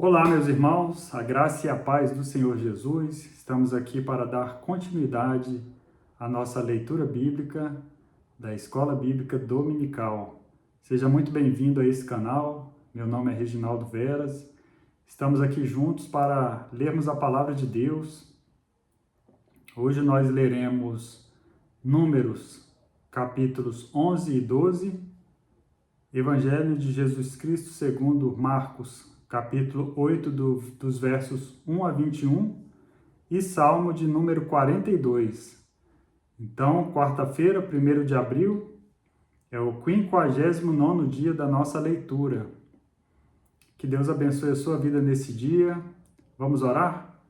Olá, meus irmãos, a graça e a paz do Senhor Jesus. Estamos aqui para dar continuidade à nossa leitura bíblica da Escola Bíblica Dominical. Seja muito bem-vindo a esse canal. Meu nome é Reginaldo Veras. Estamos aqui juntos para lermos a palavra de Deus. Hoje nós leremos Números, capítulos 11 e 12, Evangelho de Jesus Cristo segundo Marcos, capítulo 8, dos versos 1 a 21, e Salmo de número 42. Então, quarta-feira, 1º de abril, é o 59º dia da nossa leitura. Que Deus abençoe a sua vida nesse dia. Vamos orar?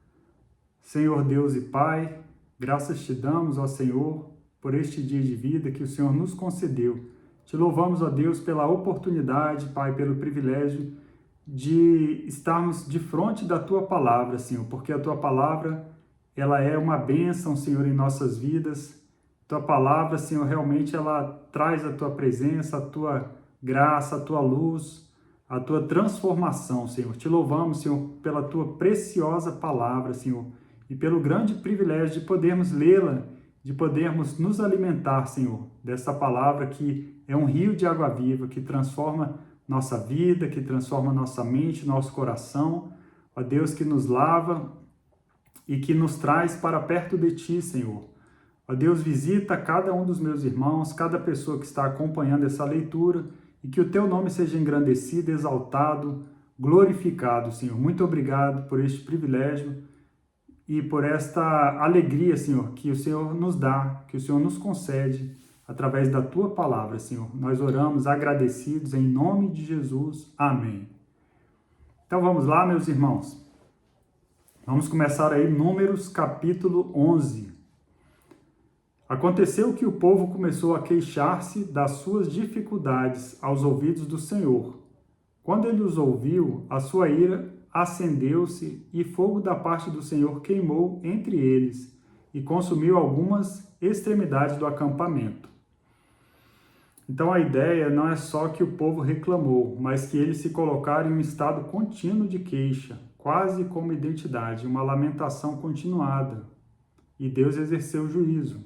Senhor Deus e Pai, graças te damos, ó Senhor, por este dia de vida que o Senhor nos concedeu. Te louvamos, ó Deus, pela oportunidade, Pai, pelo privilégio de estarmos de frente da Tua Palavra, Senhor, porque a Tua Palavra, ela é uma bênção, Senhor, em nossas vidas. Tua Palavra, Senhor, realmente ela traz a Tua presença, a Tua graça, a Tua luz, a Tua transformação, Senhor. Te louvamos, Senhor, pela Tua preciosa Palavra, Senhor, e pelo grande privilégio de podermos lê-la, de podermos nos alimentar, Senhor, dessa Palavra que é um rio de água viva, que transforma nossa vida, que transforma nossa mente, nosso coração, ó Deus, que nos lava e que nos traz para perto de Ti, Senhor. Ó Deus, visita cada um dos meus irmãos, cada pessoa que está acompanhando essa leitura, e que o Teu nome seja engrandecido, exaltado, glorificado, Senhor. Muito obrigado por este privilégio e por esta alegria, Senhor, que o Senhor nos dá, que o Senhor nos concede, através da Tua Palavra, Senhor. Nós oramos agradecidos em nome de Jesus. Amém. Então vamos lá, meus irmãos. Vamos começar aí Números capítulo 11. Aconteceu que o povo começou a queixar-se das suas dificuldades aos ouvidos do Senhor. Quando ele os ouviu, a sua ira acendeu-se e fogo da parte do Senhor queimou entre eles e consumiu algumas extremidades do acampamento. Então a ideia não é só que o povo reclamou, mas que eles se colocaram em um estado contínuo de queixa, quase como identidade, uma lamentação continuada. E Deus exerceu juízo.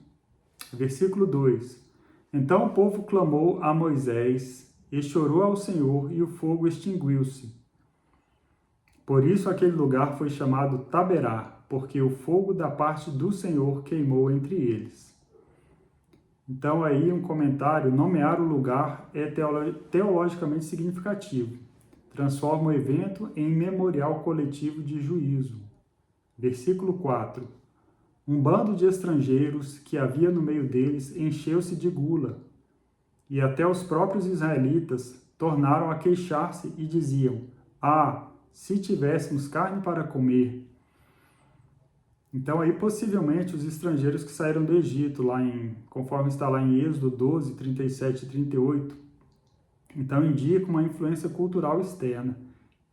Versículo 2. Então o povo clamou a Moisés e chorou ao Senhor, e o fogo extinguiu-se. Por isso aquele lugar foi chamado Taberá, porque o fogo da parte do Senhor queimou entre eles. Então aí um comentário: nomear o lugar é teologicamente significativo. Transforma o evento em memorial coletivo de juízo. Versículo 4. Um bando de estrangeiros que havia no meio deles encheu-se de gula, e até os próprios israelitas tornaram a queixar-se e diziam: Ah, se tivéssemos carne para comer! Então aí possivelmente os estrangeiros que saíram do Egito, conforme está lá em Êxodo 12, 37 e 38, então indica uma influência cultural externa.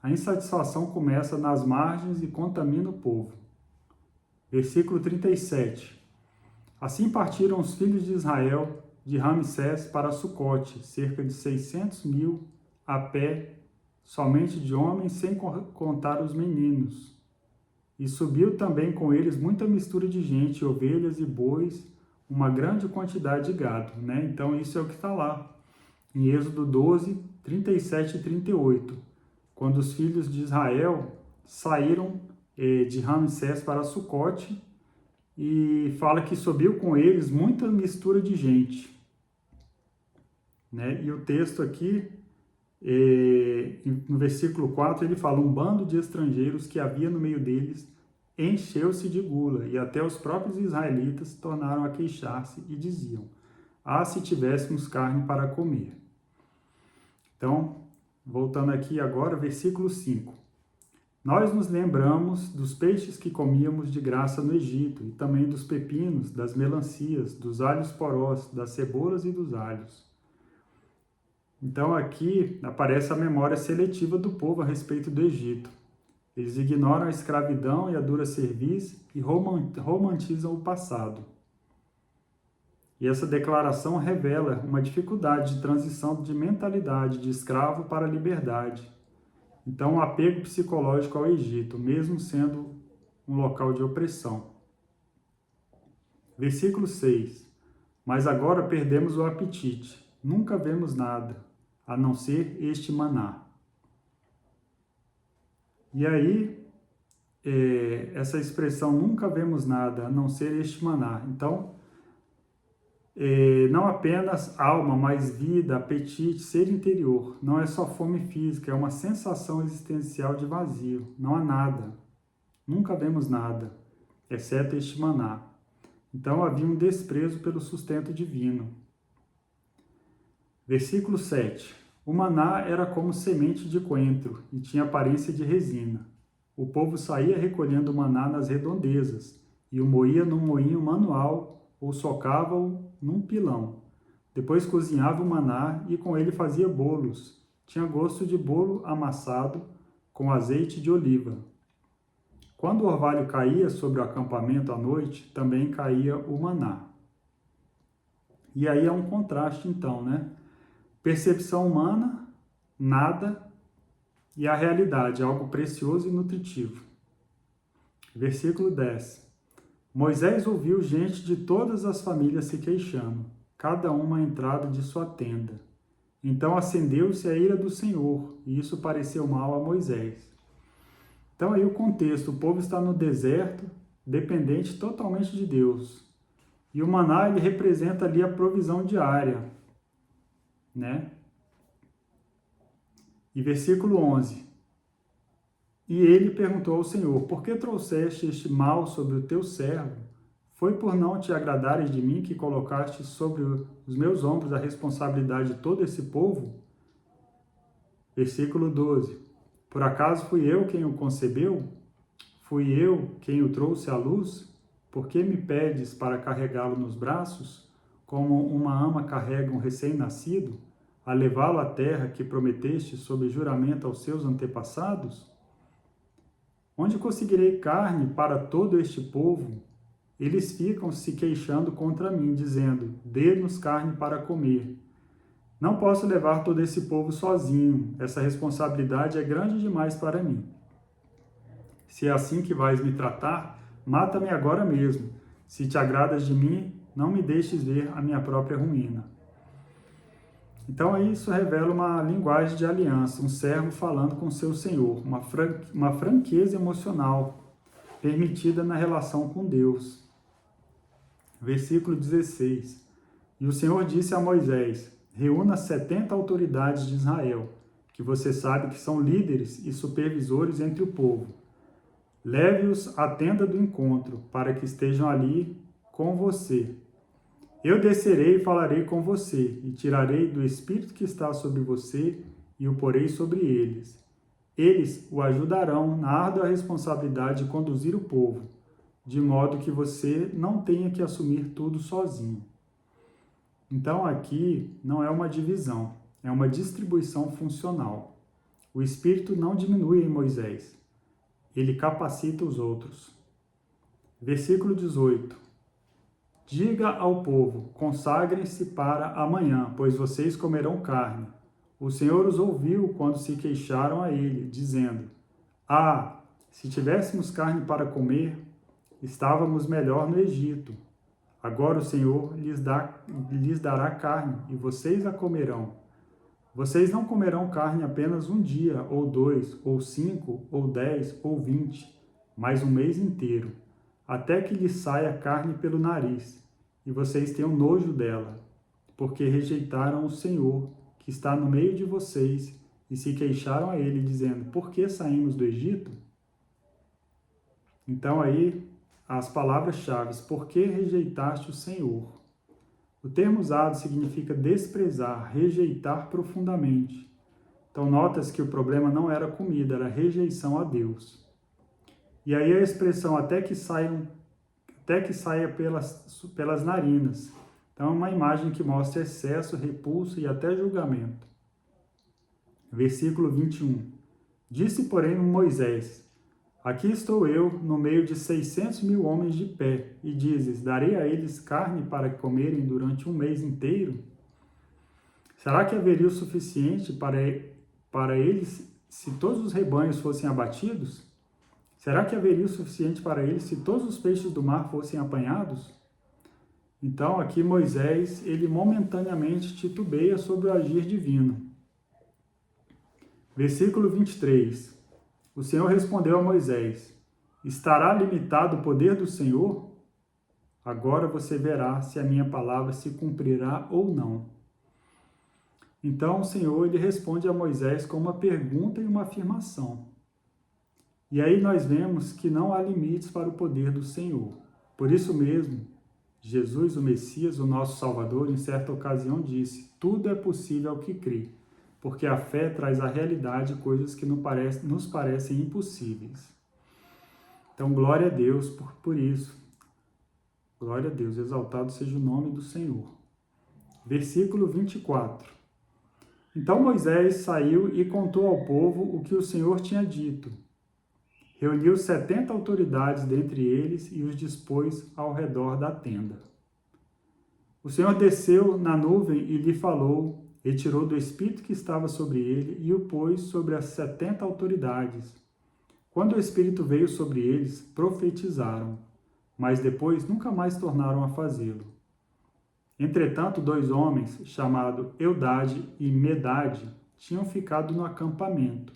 A insatisfação começa nas margens e contamina o povo. Versículo 37. Assim partiram os filhos de Israel de Ramsés para Sucote, cerca de 600.000 a pé, somente de homens, sem contar os meninos. E subiu também com eles muita mistura de gente, ovelhas e bois, uma grande quantidade de gado. Então isso é o que está lá, em Êxodo 12, 37 e 38. Quando os filhos de Israel saíram de Ramsés para Sucote, e fala que subiu com eles muita mistura de gente. E o texto aqui, no versículo 4, ele fala: um bando de estrangeiros que havia no meio deles encheu-se de gula, e até os próprios israelitas tornaram a queixar-se e diziam: Ah, se tivéssemos carne para comer! Então, voltando aqui agora, versículo 5. Nós nos lembramos dos peixes que comíamos de graça no Egito, e também dos pepinos, das melancias, dos alhos porós, das cebolas e dos alhos. Então aqui aparece a memória seletiva do povo a respeito do Egito. Eles ignoram a escravidão e a dura cerviz e romantizam o passado. E essa declaração revela uma dificuldade de transição de mentalidade de escravo para a liberdade. Então, um apego psicológico ao Egito, mesmo sendo um local de opressão. Versículo 6. Mas agora perdemos o apetite, nunca vemos nada, a não ser este maná. E aí, essa expressão, nunca vemos nada, a não ser este maná. Então, não apenas alma, mas vida, apetite, ser interior. Não é só fome física, é uma sensação existencial de vazio. Não há nada. Nunca vemos nada, exceto este maná. Então havia um desprezo pelo sustento divino. Versículo 7. O maná era como semente de coentro e tinha aparência de resina. O povo saía recolhendo o maná nas redondezas e o moía num moinho manual ou socava-o num pilão. Depois cozinhava o maná e com ele fazia bolos. Tinha gosto de bolo amassado com azeite de oliva. Quando o orvalho caía sobre o acampamento à noite, também caía o maná. E aí é um contraste então, né? Percepção humana, nada, e a realidade, algo precioso e nutritivo. Versículo 10. Moisés ouviu gente de todas as famílias se queixando, cada uma à entrada de sua tenda. Então acendeu-se a ira do Senhor, e isso pareceu mal a Moisés. Então aí o contexto, o povo está no deserto, dependente totalmente de Deus. E o maná, ele representa ali a provisão diária, né? E versículo 11. E ele perguntou ao Senhor, por que trouxeste este mal sobre o teu servo? Foi por não te agradares de mim que colocaste sobre os meus ombros a responsabilidade de todo esse povo? Versículo 12. Por acaso fui eu quem o concebeu? Fui eu quem o trouxe à luz? Por que me pedes para carregá-lo nos braços, como uma ama carrega um recém-nascido, a levá-lo à terra que prometeste sob juramento aos seus antepassados? Onde conseguirei carne para todo este povo? Eles ficam se queixando contra mim, dizendo, dê-nos carne para comer. Não posso levar todo esse povo sozinho, essa responsabilidade é grande demais para mim. Se é assim que vais me tratar, mata-me agora mesmo. Se te agradas de mim, não me deixes ver a minha própria ruína. Então isso revela uma linguagem de aliança, um servo falando com seu senhor, uma franqueza emocional permitida na relação com Deus. Versículo 16. E o Senhor disse a Moisés, reúna 70 autoridades de Israel, que você sabe que são líderes e supervisores entre o povo. Leve-os à tenda do encontro, para que estejam ali com você. Eu descerei e falarei com você, e tirarei do espírito que está sobre você e o porei sobre eles. Eles o ajudarão na árdua responsabilidade de conduzir o povo, de modo que você não tenha que assumir tudo sozinho. Então aqui não é uma divisão, é uma distribuição funcional. O espírito não diminui em Moisés, ele capacita os outros. Versículo 18. Diga ao povo, consagrem-se para amanhã, pois vocês comerão carne. O Senhor os ouviu quando se queixaram a ele, dizendo, se tivéssemos carne para comer, estávamos melhor no Egito. Agora o Senhor lhes dará carne, e vocês a comerão. Vocês não comerão carne apenas um dia, ou 2, ou 5, ou 10, ou 20, mas um mês inteiro, até que lhes saia carne pelo nariz, e vocês tenham nojo dela, porque rejeitaram o Senhor, que está no meio de vocês, e se queixaram a ele, dizendo, por que saímos do Egito? Então aí, as palavras-chave, por que rejeitaste o Senhor? O termo usado significa desprezar, rejeitar profundamente. Então notas que o problema não era comida, era rejeição a Deus. E aí a expressão até que saia pelas narinas. Então é uma imagem que mostra excesso, repulso e até julgamento. Versículo 21. Disse, porém, Moisés, aqui estou eu, no meio de 600.000 homens de pé, e dizes, darei a eles carne para comerem durante um mês inteiro? Será que haveria o suficiente para eles se todos os rebanhos fossem abatidos? Será que haveria o suficiente para eles se todos os peixes do mar fossem apanhados? Então, aqui Moisés, ele momentaneamente titubeia sobre o agir divino. Versículo 23. O Senhor respondeu a Moisés: estará limitado o poder do Senhor? Agora você verá se a minha palavra se cumprirá ou não. Então o Senhor, ele responde a Moisés com uma pergunta e uma afirmação. E aí nós vemos que não há limites para o poder do Senhor. Por isso mesmo, Jesus, o Messias, o nosso Salvador, em certa ocasião disse: tudo é possível ao que crê, porque a fé traz à realidade coisas que nos parecem impossíveis. Então, glória a Deus por isso. Glória a Deus, exaltado seja o nome do Senhor. Versículo 24. Então Moisés saiu e contou ao povo o que o Senhor tinha dito. Reuniu 70 autoridades dentre eles e os dispôs ao redor da tenda. O Senhor desceu na nuvem e lhe falou, retirou do Espírito que estava sobre ele e o pôs sobre as 70 autoridades. Quando o Espírito veio sobre eles, profetizaram, mas depois nunca mais tornaram a fazê-lo. Entretanto, 2 homens, chamados Eudade e Medade, tinham ficado no acampamento.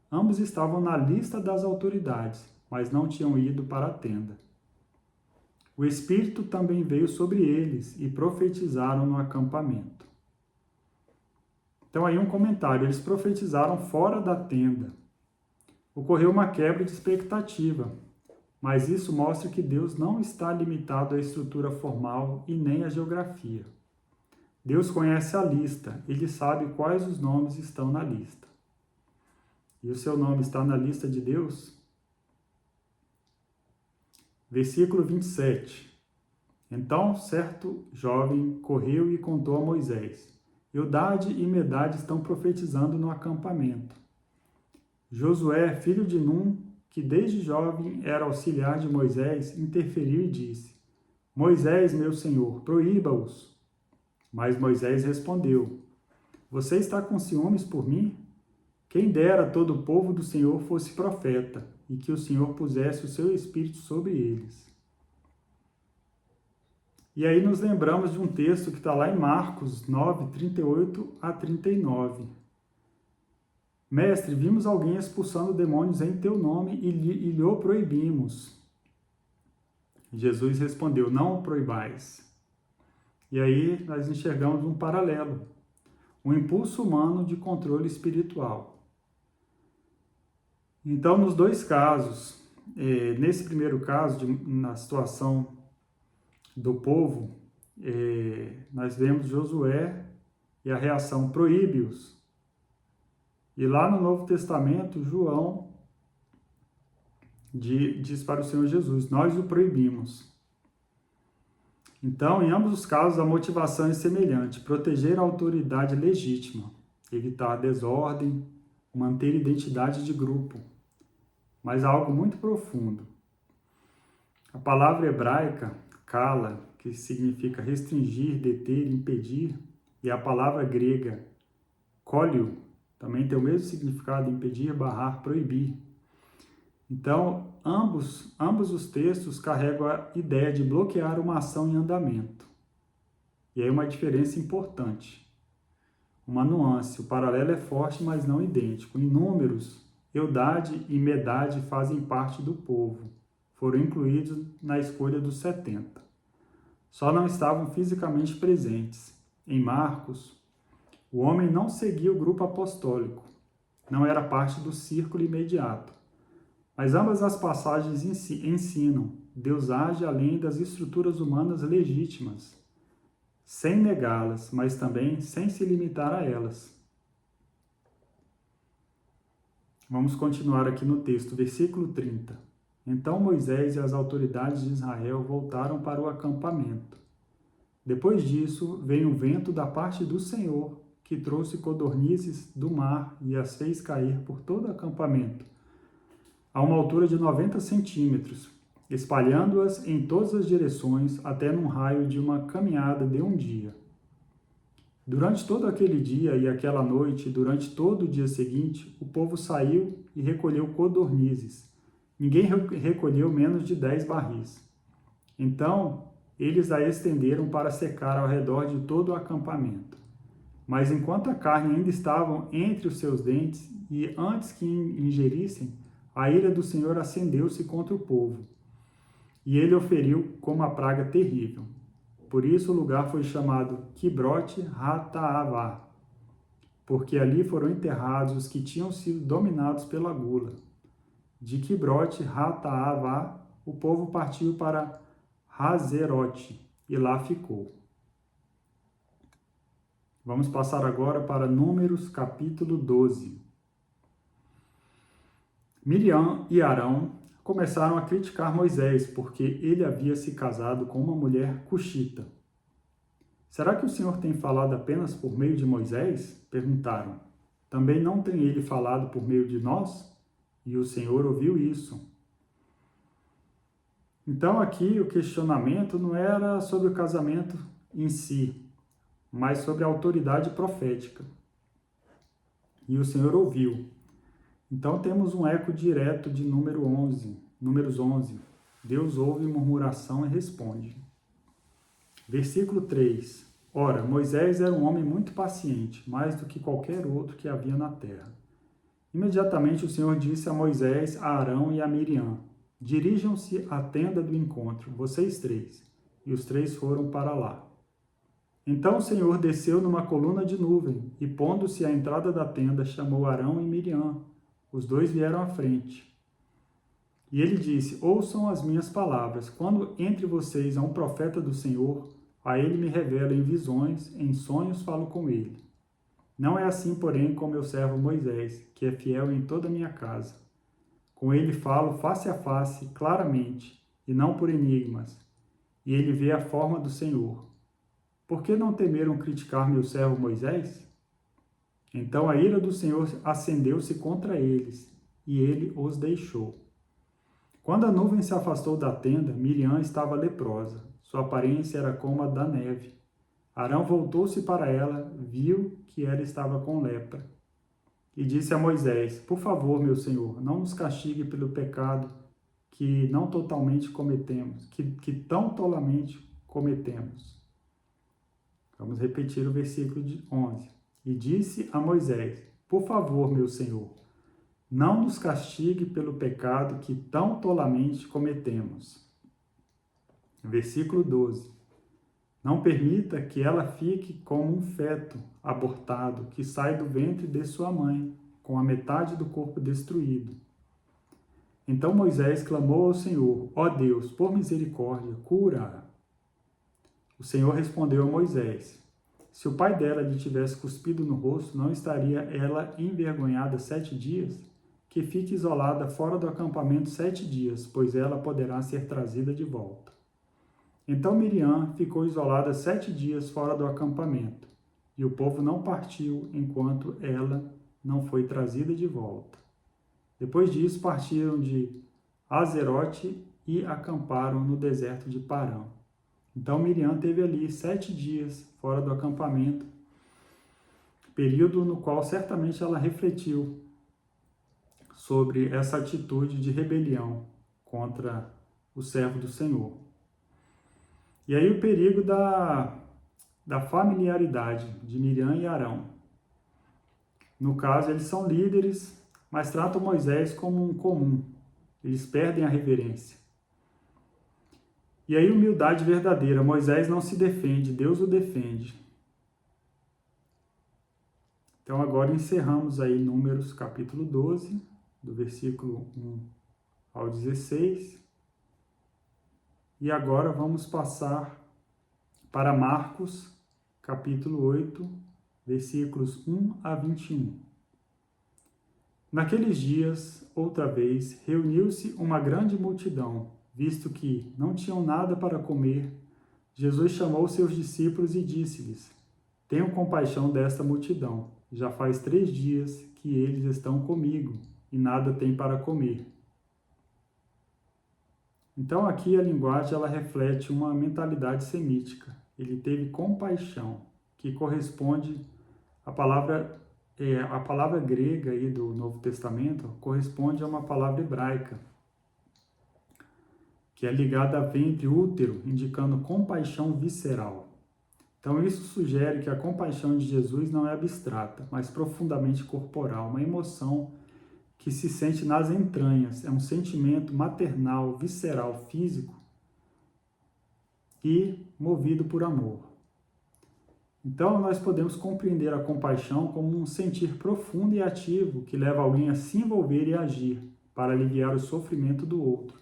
Ambos estavam na lista das autoridades, mas não tinham ido para a tenda. O Espírito também veio sobre eles e profetizaram no acampamento. Então aí um comentário, eles profetizaram fora da tenda. Ocorreu uma quebra de expectativa, mas isso mostra que Deus não está limitado à estrutura formal e nem à geografia. Deus conhece a lista, Ele sabe quais os nomes estão na lista. E o seu nome está na lista de Deus? Versículo 27. Então, certo jovem correu e contou a Moisés: Eudade e Medade estão profetizando no acampamento. Josué, filho de Num, que desde jovem era auxiliar de Moisés, interferiu e disse: Moisés, meu senhor, proíba-os. Mas Moisés respondeu: Você está com ciúmes por mim? Quem dera todo o povo do Senhor fosse profeta, e que o Senhor pusesse o seu espírito sobre eles. E aí nos lembramos de um texto que está lá em Marcos 9, 38 a 39. Mestre, vimos alguém expulsando demônios em teu nome e lhe o proibimos. Jesus respondeu: Não o proibais. E aí nós enxergamos um paralelo, um impulso humano de controle espiritual. Então, nos 2 casos, nesse primeiro caso, na situação do povo, nós vemos Josué e a reação: proíbe-os. E lá no Novo Testamento, João diz para o Senhor Jesus: nós o proibimos. Então, em ambos os casos, a motivação é semelhante: proteger a autoridade legítima, evitar a desordem, manter identidade de grupo. Mas há algo muito profundo. A palavra hebraica, kala, que significa restringir, deter, impedir, e a palavra grega, kólio, também tem o mesmo significado: impedir, barrar, proibir. Então, ambos os textos carregam a ideia de bloquear uma ação em andamento. E aí uma diferença importante, uma nuance: o paralelo é forte, mas não idêntico. Em números, Eudade e Medade fazem parte do povo, foram incluídos na escolha dos 70. Só não estavam fisicamente presentes. Em Marcos, o homem não seguia o grupo apostólico, não era parte do círculo imediato. Mas ambas as passagens ensinam: Deus age além das estruturas humanas legítimas, sem negá-las, mas também sem se limitar a elas. Vamos continuar aqui no texto, versículo 30. Então Moisés e as autoridades de Israel voltaram para o acampamento. Depois disso, veio um vento da parte do Senhor, que trouxe codornizes do mar e as fez cair por todo o acampamento, a uma altura de 90 centímetros, espalhando-as em todas as direções até num raio de uma caminhada de um dia. Durante todo aquele dia e aquela noite, durante todo o dia seguinte, o povo saiu e recolheu codornizes. Ninguém recolheu menos de 10 barris. Então, eles a estenderam para secar ao redor de todo o acampamento. Mas enquanto a carne ainda estava entre os seus dentes, e antes que ingerissem, a ira do Senhor acendeu-se contra o povo, e ele o feriu com uma praga terrível. Por isso o lugar foi chamado Kibrote Hataavá, porque ali foram enterrados os que tinham sido dominados pela gula. De Kibrote Hataavá, o povo partiu para Hazerote, e lá ficou. Vamos passar agora para Números, capítulo 12. Miriam e Arão começaram a criticar Moisés, porque ele havia se casado com uma mulher cuxita. Será que o Senhor tem falado apenas por meio de Moisés? Perguntaram. Também não tem ele falado por meio de nós? E o Senhor ouviu isso. Então aqui o questionamento não era sobre o casamento em si, mas sobre a autoridade profética. E o Senhor ouviu. Então temos um eco direto de Números 11. Deus ouve murmuração e responde. Versículo 3. Ora, Moisés era um homem muito paciente, mais do que qualquer outro que havia na terra. Imediatamente o Senhor disse a Moisés, a Arão e a Miriam: dirijam-se à tenda do encontro, vocês três. E os três foram para lá. Então o Senhor desceu numa coluna de nuvem e, pondo-se à entrada da tenda, chamou Arão e Miriam. Os dois vieram à frente. E ele disse: ouçam as minhas palavras. Quando entre vocês há um profeta do Senhor, a ele me revela em visões, em sonhos falo com ele. Não é assim, porém, com meu servo Moisés, que é fiel em toda a minha casa. Com ele falo face a face, claramente, e não por enigmas. E ele vê a forma do Senhor. Por que não temeram criticar meu servo Moisés? Então a ira do Senhor acendeu-se contra eles, e ele os deixou. Quando a nuvem se afastou da tenda, Miriam estava leprosa. Sua aparência era como a da neve. Arão voltou-se para ela, viu que ela estava com lepra. E disse a Moisés: por favor, meu senhor, não nos castigue pelo pecado que não totalmente cometemos, que tão tolamente cometemos. Vamos repetir o versículo 11. E disse a Moisés: por favor, meu senhor, não nos castigue pelo pecado que tão tolamente cometemos. Versículo 12. Não permita que ela fique como um feto abortado que sai do ventre de sua mãe, com a metade do corpo destruído. Então Moisés clamou ao Senhor: ó Deus, por misericórdia, cura-a. O Senhor respondeu a Moisés: se o pai dela lhe tivesse cuspido no rosto, não estaria ela envergonhada 7 dias? Que fique isolada fora do acampamento 7 dias, pois ela poderá ser trazida de volta. Então Miriam ficou isolada 7 dias fora do acampamento, e o povo não partiu enquanto ela não foi trazida de volta. Depois disso partiram de Hazerote e acamparam no deserto de Parã. Então Miriam teve ali 7 dias fora do acampamento, período no qual certamente ela refletiu sobre essa atitude de rebelião contra o servo do Senhor. E aí o perigo da familiaridade de Miriam e Arão. No caso, eles são líderes, mas tratam Moisés como um comum. Eles perdem a reverência. E aí, humildade verdadeira. Moisés não se defende, Deus o defende. Então, agora encerramos aí Números capítulo 12, do versículo 1 ao 16. E agora vamos passar para Marcos, capítulo 8, versículos 1 a 21. Naqueles dias, outra vez, reuniu-se uma grande multidão, visto que não tinham nada para comer. Jesus chamou seus discípulos e disse-lhes: tenham compaixão desta multidão. Já faz 3 dias que eles estão comigo e nada têm para comer. Então aqui a linguagem ela reflete uma mentalidade semítica. Ele teve compaixão. que corresponde à a palavra grega aí do Novo Testamento corresponde a uma palavra hebraica, que é ligada a ventre útero, indicando compaixão visceral. Então isso sugere que a compaixão de Jesus não é abstrata, mas profundamente corporal, uma emoção que se sente nas entranhas, é um sentimento maternal, visceral, físico e movido por amor. Então, nós podemos compreender a compaixão como um sentir profundo e ativo que leva alguém a se envolver e agir para aliviar o sofrimento do outro.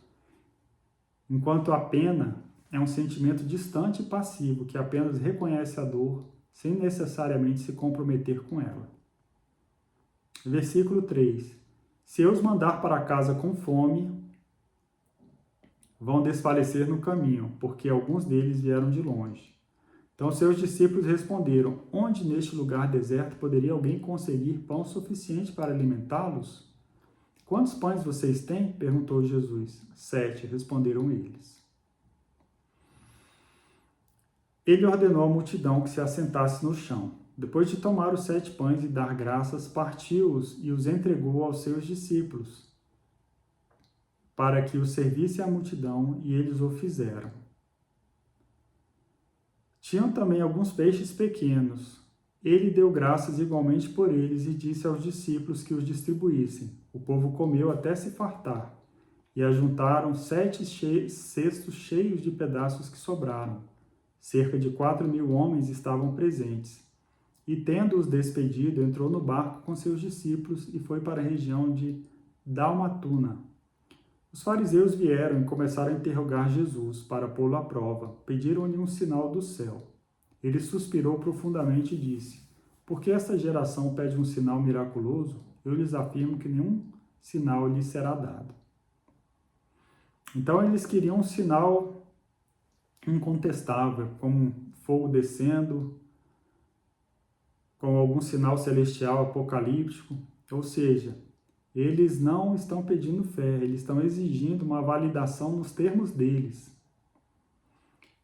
Enquanto a pena é um sentimento distante e passivo que apenas reconhece a dor sem necessariamente se comprometer com ela. Versículo 3. Se eu os mandar para casa com fome, vão desfalecer no caminho, porque alguns deles vieram de longe. Então seus discípulos responderam: onde neste lugar deserto poderia alguém conseguir pão suficiente para alimentá-los? Quantos pães vocês têm? Perguntou Jesus. 7, responderam eles. Ele ordenou à multidão que se assentasse no chão. Depois de tomar os 7 pães e dar graças, partiu-os e os entregou aos seus discípulos, para que os servisse à multidão, e eles o fizeram. Tinham também alguns peixes pequenos. Ele deu graças igualmente por eles e disse aos discípulos que os distribuíssem. O povo comeu até se fartar, e ajuntaram 7 cestos cheios de pedaços que sobraram. Cerca de 4.000 homens estavam presentes. E, tendo-os despedido, entrou no barco com seus discípulos e foi para a região de Dalmatuna. Os fariseus vieram e começaram a interrogar Jesus para pô-lo à prova. Pediram-lhe um sinal do céu. Ele suspirou profundamente e disse: por que esta geração pede um sinal miraculoso? Eu lhes afirmo que nenhum sinal lhe será dado. Então eles queriam um sinal incontestável, como fogo descendo, com algum sinal celestial apocalíptico, ou seja, eles não estão pedindo fé, eles estão exigindo uma validação nos termos deles.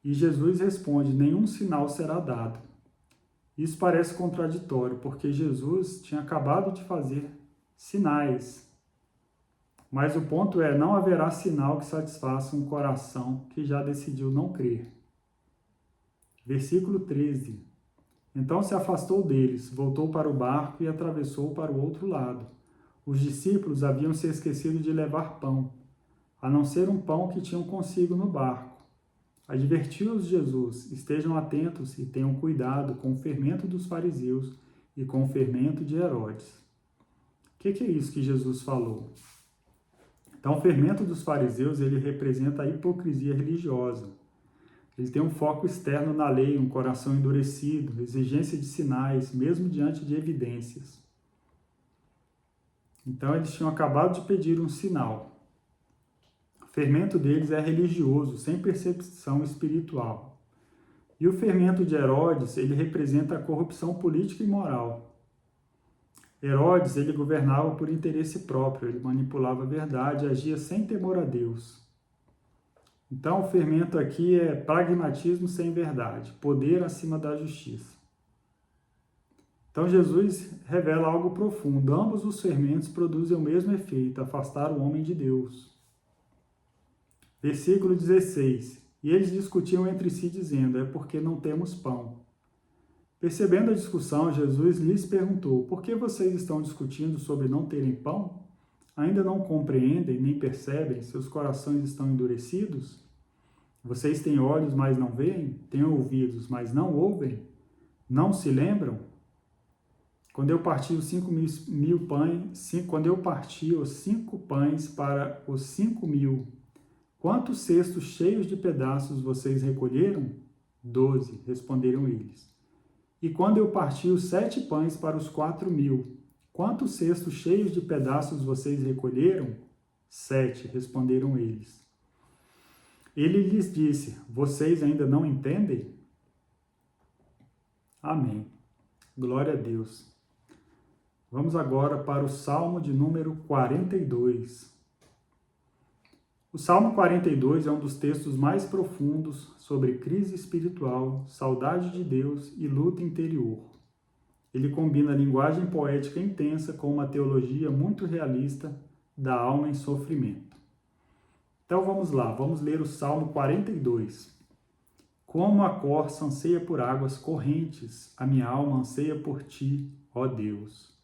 E Jesus responde: nenhum sinal será dado. Isso parece contraditório, porque Jesus tinha acabado de fazer sinais. Mas o ponto é, não haverá sinal que satisfaça um coração que já decidiu não crer. Versículo 13. Então se afastou deles, voltou para o barco e atravessou para o outro lado. Os discípulos haviam se esquecido de levar pão, a não ser um pão que tinham consigo no barco. Advertiu-os Jesus: estejam atentos e tenham cuidado com o fermento dos fariseus e com o fermento de Herodes. O que é isso que Jesus falou? Então, o fermento dos fariseus, ele representa a hipocrisia religiosa. Ele tem um foco externo na lei, um coração endurecido, exigência de sinais, mesmo diante de evidências. Então, eles tinham acabado de pedir um sinal. O fermento deles é religioso, sem percepção espiritual. E o fermento de Herodes, ele representa a corrupção política e moral. Herodes, ele governava por interesse próprio, ele manipulava a verdade, agia sem temor a Deus. Então, o fermento aqui é pragmatismo sem verdade, poder acima da justiça. Então, Jesus revela algo profundo. Ambos os fermentos produzem o mesmo efeito, afastar o homem de Deus. Versículo 16. E eles discutiam entre si, dizendo: é porque não temos pão. Percebendo a discussão, Jesus lhes perguntou: por que vocês estão discutindo sobre não terem pão? Ainda não compreendem, nem percebem? Seus corações estão endurecidos? Vocês têm olhos, mas não veem? Têm ouvidos, mas não ouvem? Não se lembram? Quando eu parti os 5.000 pães, quando eu parti os 5 pães para os 5.000, quantos cestos cheios de pedaços vocês recolheram? 12, responderam eles. E quando eu parti os 7 pães para os 4.000, quantos cestos cheios de pedaços vocês recolheram? 7, responderam eles. Ele lhes disse: vocês ainda não entendem? Amém. Glória a Deus. Vamos agora para o Salmo de número 42. O Salmo 42 é um dos textos mais profundos sobre crise espiritual, saudade de Deus e luta interior. Ele combina a linguagem poética intensa com uma teologia muito realista da alma em sofrimento. Então vamos lá, vamos ler o Salmo 42. Como a corça anseia por águas correntes, a minha alma anseia por ti, ó Deus.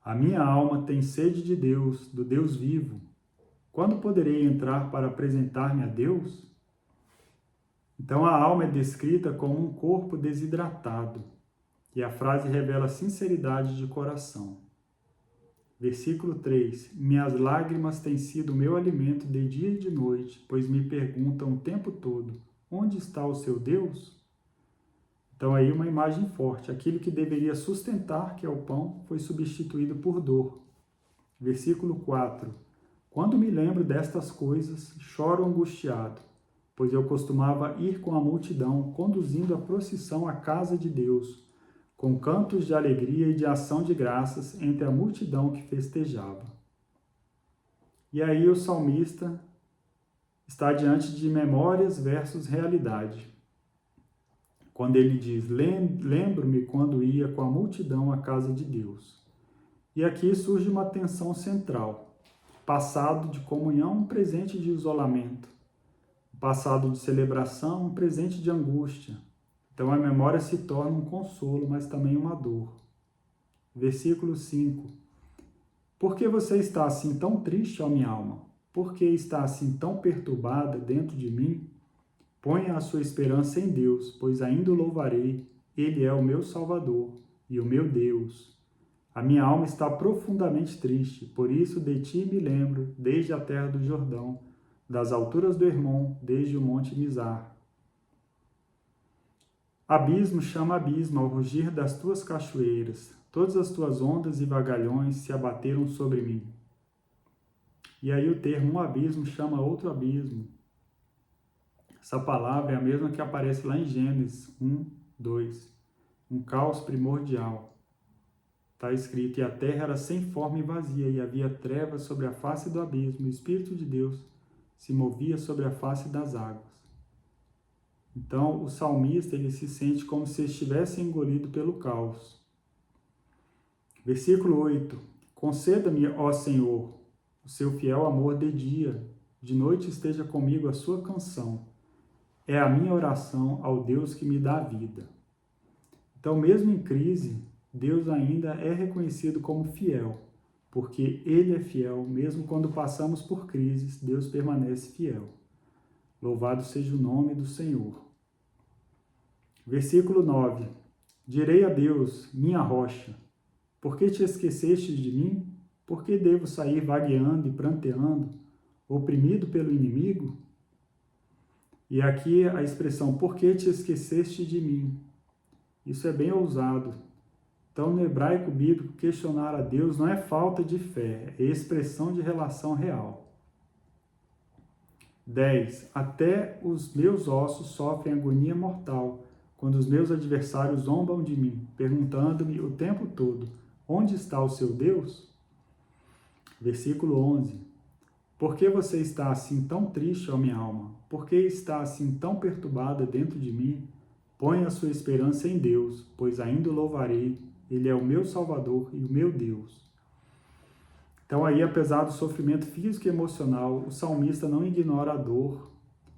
A minha alma tem sede de Deus, do Deus vivo. Quando poderei entrar para apresentar-me a Deus? Então a alma é descrita como um corpo desidratado, e a frase revela sinceridade de coração. Versículo 3: Minhas lágrimas têm sido o meu alimento de dia e de noite, pois me perguntam o tempo todo: onde está o seu Deus? Então aí uma imagem forte. Aquilo que deveria sustentar, que é o pão, foi substituído por dor. Versículo 4: Quando me lembro destas coisas, choro angustiado, pois eu costumava ir com a multidão, conduzindo a procissão à casa de Deus, com cantos de alegria e de ação de graças entre a multidão que festejava. E aí o salmista está diante de memórias versus realidade. Quando ele diz, lembro-me quando ia com a multidão à casa de Deus. E aqui surge uma tensão central. Passado de comunhão, um presente de isolamento. Passado de celebração, um presente de angústia. Então a memória se torna um consolo, mas também uma dor. Versículo 5. Por que você está assim tão triste, ó minha alma? Por que está assim tão perturbada dentro de mim? Ponha a sua esperança em Deus, pois ainda o louvarei. Ele é o meu Salvador e o meu Deus. A minha alma está profundamente triste, por isso de ti me lembro, desde a terra do Jordão, das alturas do Hermon, desde o monte Mizar. Abismo chama abismo ao rugir das tuas cachoeiras. Todas as tuas ondas e vagalhões se abateram sobre mim. E aí o termo um abismo chama outro abismo. Essa palavra é a mesma que aparece lá em Gênesis 1, 2. Um caos primordial. Está escrito, e a terra era sem forma e vazia, e havia trevas sobre a face do abismo. O Espírito de Deus se movia sobre a face das águas. Então, o salmista ele se sente como se estivesse engolido pelo caos. Versículo 8. Conceda-me, ó Senhor, o seu fiel amor de dia. De noite esteja comigo a sua canção. É a minha oração ao Deus que me dá vida. Então, mesmo em crise, Deus ainda é reconhecido como fiel, porque Ele é fiel, mesmo quando passamos por crises, Deus permanece fiel. Louvado seja o nome do Senhor. Versículo 9. Direi a Deus, minha rocha, por que te esqueceste de mim? Por que devo sair vagueando e pranteando, oprimido pelo inimigo? E aqui a expressão, por que te esqueceste de mim? Isso é bem ousado. Então, no hebraico bíblico, questionar a Deus não é falta de fé, é expressão de relação real. 10. Até os meus ossos sofrem agonia mortal, quando os meus adversários zombam de mim, perguntando-me o tempo todo, onde está o seu Deus? Versículo 11. Por que você está assim tão triste, ó minha alma? Por que está assim tão perturbada dentro de mim? Ponha a sua esperança em Deus, pois ainda o louvarei. Ele é o meu Salvador e o meu Deus. Então aí, apesar do sofrimento físico e emocional, o salmista não ignora a dor.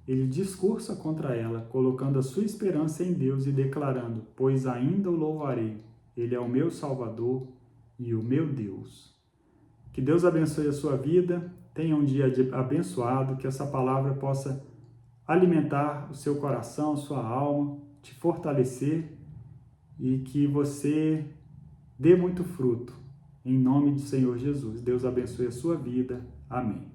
Ele discursa contra ela, colocando a sua esperança em Deus e declarando, pois ainda o louvarei. Ele é o meu Salvador e o meu Deus. Que Deus abençoe a sua vida. Tenha um dia abençoado, que essa palavra possa alimentar o seu coração, sua alma, te fortalecer e que você dê muito fruto. Em nome do Senhor Jesus. Deus abençoe a sua vida. Amém.